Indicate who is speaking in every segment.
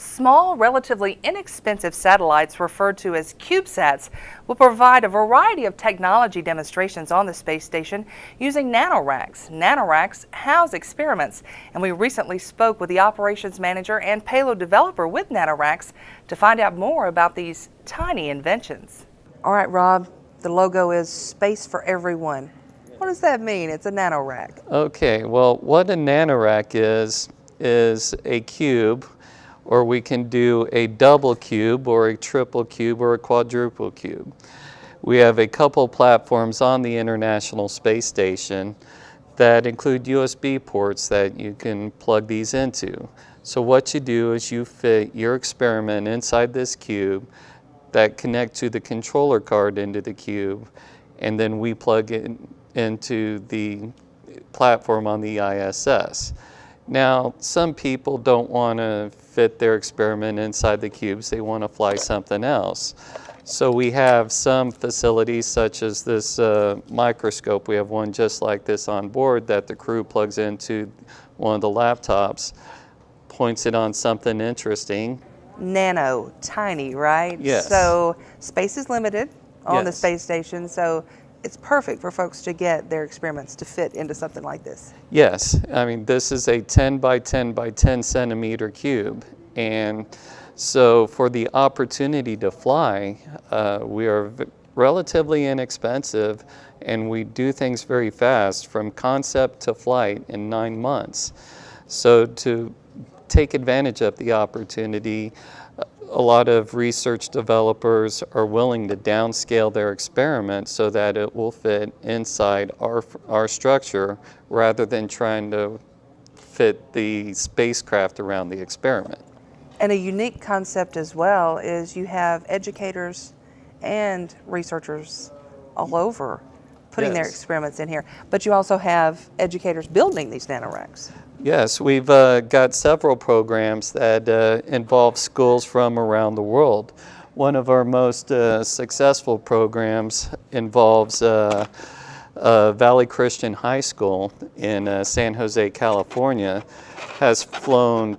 Speaker 1: Small, relatively inexpensive satellites referred to as CubeSats will provide a variety of technology demonstrations on the space station using NanoRacks. NanoRacks house experiments, and we recently spoke with the operations manager and payload developer with NanoRacks to find out more about these tiny inventions. All right, Rob, the logo is Space for Everyone. What does that mean? It's a NanoRack.
Speaker 2: Okay, well, what a NanoRack is a cube, or we can do a double cube or a triple cube or a quadruple cube. We have a couple platforms on the International Space Station that include USB ports that you can plug these into. So what you do is you fit your experiment inside this cube that connect to the controller card into the cube, and then we plug it into the platform on the ISS. Now, some people don't want to fit their experiment inside the cubes. They want to fly something else. So we have some facilities such as this microscope. We have one just like this on board that the crew plugs into one of the laptops, points it on something interesting.
Speaker 1: Nano, tiny, right?
Speaker 2: Yes.
Speaker 1: So space is limited on the
Speaker 2: Yes.
Speaker 1: space station, so it's perfect for folks to get their experiments to fit into something like this.
Speaker 2: Yes, I mean, this is a 10 by 10 by 10 centimeter cube. And so for the opportunity to fly, we are relatively inexpensive, and we do things very fast from concept to flight in 9 months. So to take advantage of the opportunity, a lot of research developers are willing to downscale their experiment so that it will fit inside our structure rather than trying to fit the spacecraft around the experiment.
Speaker 1: And a unique concept as well is you have educators and researchers all over putting their
Speaker 2: Yes.
Speaker 1: experiments in here, but you also have educators building these NanoRacks.
Speaker 2: Yes, we've got several programs that involve schools from around the world. One of our most successful programs involves Valley Christian High School in San Jose, California, has flown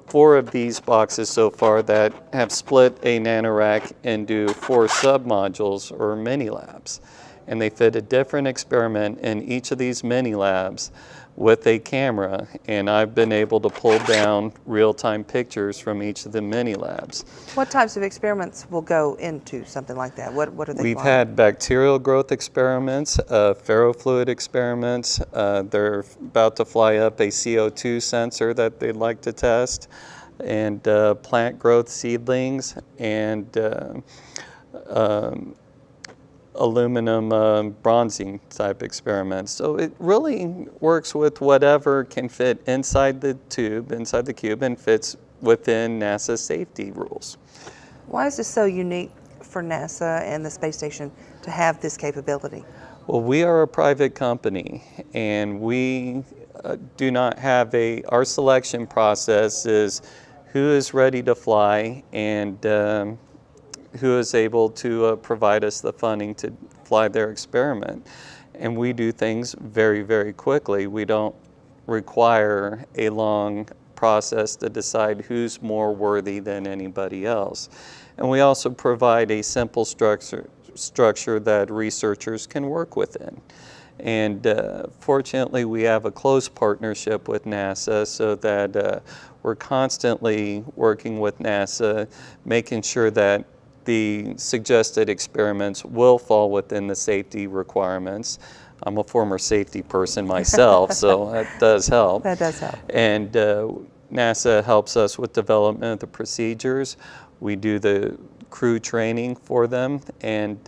Speaker 2: 4 of these boxes so far that have split a NanoRack into 4 submodules or mini labs. And they fit a different experiment in each of these mini labs with a camera, and I've been able to pull down real-time pictures from each of the mini labs.
Speaker 1: What types of experiments will go into something like that? What are they
Speaker 2: We've
Speaker 1: flying?
Speaker 2: had bacterial growth experiments, ferrofluid experiments. They're about to fly up a CO2 sensor that they'd like to test, and plant growth seedlings, and aluminum bronzing type experiments. So it really works with whatever can fit inside the tube, inside the cube, and fits within NASA's safety rules.
Speaker 1: Why is this so unique for NASA and the space station to have this capability?
Speaker 2: Well, we are a private company, and we do not have our selection process is who is ready to fly and who is able to provide us the funding to fly their experiment. And we do things very, very quickly. We don't require a long process to decide who's more worthy than anybody else. And we also provide a simple structure that researchers can work within. And fortunately, we have a close partnership with NASA so that we're constantly working with NASA, making sure that the suggested experiments will fall within the safety requirements. I'm a former safety person myself, so that does help.
Speaker 1: That does help.
Speaker 2: And NASA helps us with development of the procedures. We do the crew training for them, and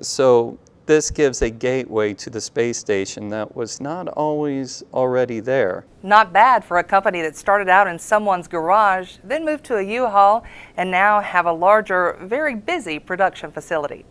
Speaker 2: so this gives a gateway to the space station that was not always already there.
Speaker 1: Not bad for a company that started out in someone's garage, then moved to a U-Haul, and now have a larger, very busy production facility.